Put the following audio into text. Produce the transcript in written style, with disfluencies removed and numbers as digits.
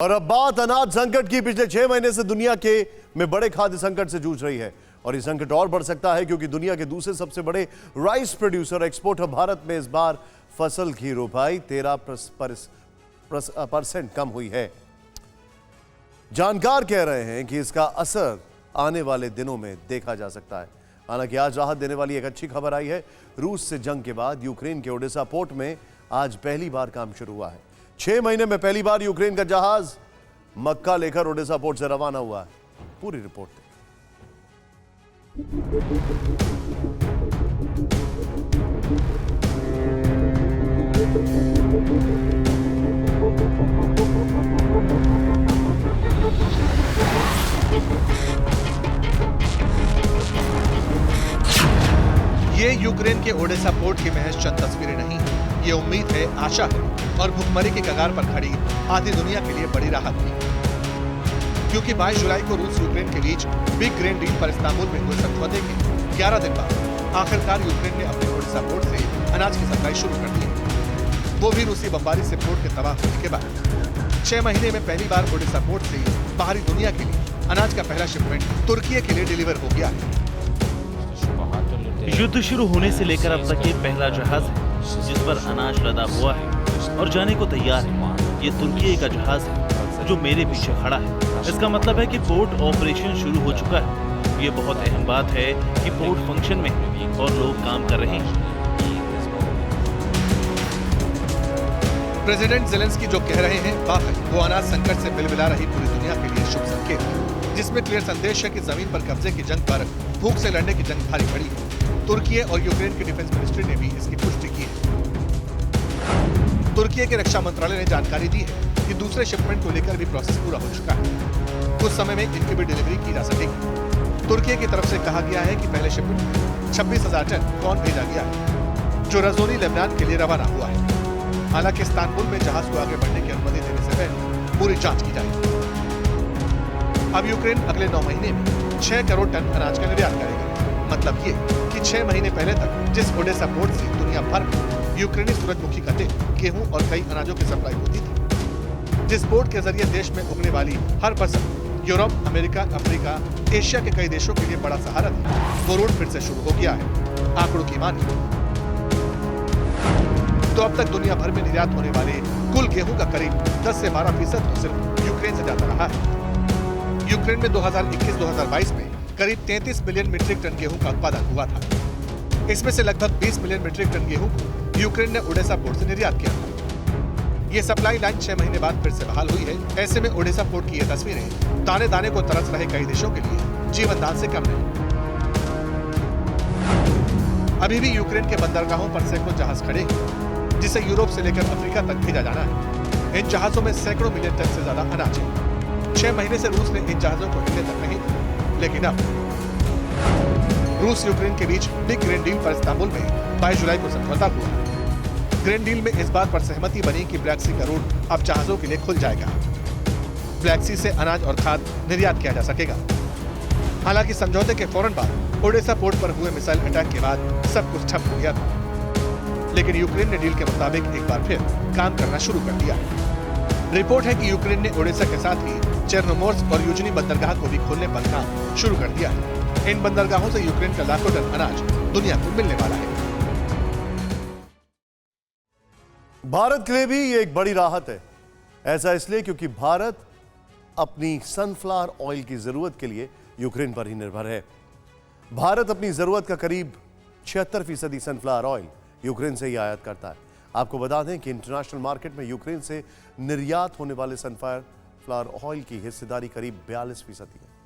और अब बात अनाज संकट की। पिछले 6 महीने से दुनिया में बड़े खाद्य संकट से जूझ रही है और ये संकट और बढ़ सकता है क्योंकि दुनिया के दूसरे सबसे बड़े राइस प्रोड्यूसर एक्सपोर्टर भारत में इस बार फसल की रोपाई 13% कम हुई है। जानकार कह रहे हैं कि इसका असर आने वाले दिनों में देखा जा सकता है। हालांकि आज राहत देने वाली एक अच्छी खबर आई है। रूस से जंग के बाद यूक्रेन के ओडेसा पोर्ट में आज पहली बार काम शुरू हुआ है। 6 महीने में पहली बार यूक्रेन का जहाज मक्का लेकर ओडेसा पोर्ट से रवाना हुआ है। पूरी रिपोर्ट देखें। ये यूक्रेन के ओडेसा पोर्ट की महज चंद तस्वीरें नहीं, ये उम्मीद है, आशा है और भुखमरी के कगार पर खड़ी आधी दुनिया के लिए बड़ी राहत थी। क्योंकि 22 जुलाई को रूस यूक्रेन के बीच बिग ग्रेन डील पर इस्तांबुल में हुए समझौते के 11 दिन बाद आखिरकार यूक्रेन ने अपने ओडेसा पोर्ट से अनाज की सप्लाई शुरू कर दी, वो भी रूसी बमबारी से पोर्ट के तबाह होने के बाद। 6 महीने में पहली बार ओडेसा पोर्ट से बाहरी दुनिया के लिए अनाज का पहला शिपमेंट तुर्की के लिए डिलीवर हो गया है। युद्ध शुरू होने से लेकर अब तक ये पहला जहाज है जिस पर अनाज लदा हुआ है और जाने को तैयार है। ये तुर्की का जहाज है जो मेरे पीछे खड़ा है। इसका मतलब है कि पोर्ट ऑपरेशन शुरू हो चुका है। ये बहुत अहम बात है कि पोर्ट फंक्शन में है और लोग काम कर रहे हैं। प्रेसिडेंट ज़ेलेंस्की जो कह रहे हैं वाकई वो अनाज संकट से बिलबिला रही पूरी दुनिया के लिए शुभ संकेत है, जिसमें क्लियर संदेश है कि जमीन पर कब्जे की जंग पर भूख से लड़ने की जंग भारी पड़ी है। तुर्की और यूक्रेन की डिफेंस मिनिस्ट्री ने भी इसकी पुष्टि की है। तुर्की के रक्षा मंत्रालय ने जानकारी दी है कि दूसरे शिपमेंट को लेकर भी प्रोसेस पूरा हो चुका है। कुछ समय में इनकी भी डिलीवरी की जा सकेगी। तुर्की की तरफ से कहा गया है कि पहले शिपमेंट में 26,000 टन कॉर्न भेजा गया है जो रजौरी लेबनान के लिए रवाना हुआ है। हालांकि इस्तांबुल में जहाज को आगे बढ़ने की अनुमति देने से पहले पूरी जांच की जाएगी। अब यूक्रेन अगले 9 महीने में 6 करोड़ टन अनाज का निर्यात करेगा। मतलब ये कि 6 महीने पहले तक जिस ओडेसा पोर्ट से दुनिया भर में यूक्रेनी सूरजमुखी का तेल, गेहूं और कई अनाजों की सप्लाई होती थी, जिस पोर्ट के जरिए देश में उगने वाली हर फसल यूरोप, अमेरिका, अफ्रीका, एशिया के कई देशों के लिए बड़ा सहारा था, वो रूट फिर से शुरू हो गया है। आंकड़ों की माने तो अब तक दुनिया भर में निर्यात होने वाले कुल गेहूं का करीब 10 से 12% तो सिर्फ यूक्रेन से जाता रहा है। यूक्रेन में 2021-2022 में करीब 33 मिलियन मीट्रिक टन गेहूं का उत्पादन हुआ था। इसमें से लगभग 20 मिलियन मीट्रिक टन गेहूं को यूक्रेन ने ओडेसा पोर्ट से निर्यात किया था। ये सप्लाई लाइन 6 महीने बाद फिर से बहाल हुई है। ऐसे में ओडेसा पोर्ट की ये तस्वीरें दाने दाने को तरस रहे कई देशों के लिए जीवन दान से कम नहीं। अभी भी यूक्रेन के बंदरगाहों पर सैकड़ों जहाज खड़े हैं जिसे यूरोप से लेकर अफ्रीका तक भेजा जाना है। इन जहाजों में सैकड़ों मिलियन टन से ज्यादा अनाज है। 6 महीने से रूस ने इन जहाजों को हिलने तक नहीं दिया, लेकिन अब रूस यूक्रेन के बीच बिग ग्रेन डील पर इस्तांबुल में 22 जुलाई को समझौता हुआ। ग्रेन डील में इस बात पर सहमति बनी कि ब्लैक सी का रूट अब जहाजों के लिए खुल जाएगा। ब्लैक सी से अनाज और खाद निर्यात किया जा सकेगा। हालांकि समझौते के फौरन बाद ओडेसा पोर्ट पर हुए मिसाइल अटैक के बाद सब कुछ ठप हो गया था, लेकिन यूक्रेन ने डील के मुताबिक एक बार फिर काम करना शुरू कर दिया। रिपोर्ट है कि यूक्रेन ने ओडेसा के साथ ही चेर्नोमोर्स्क और यूजनी बंदरगाह को भी खोलने पर काम शुरू कर दिया है। इन बंदरगाहों से यूक्रेन का लाखों टन अनाज दुनिया को मिलने वाला है। भारत के लिए भी ये एक बड़ी राहत है। ऐसा इसलिए क्योंकि भारत अपनी सनफ्लावर ऑयल की जरूरत के लिए यूक्रेन पर ही निर्भर है। भारत अपनी जरूरत का करीब 76% सनफ्लावर ऑयल यूक्रेन से ही आयात करता है। आपको बता दें कि इंटरनेशनल मार्केट में यूक्रेन से निर्यात होने वाले सनफ्लावर ऑयल की हिस्सेदारी करीब 42% है।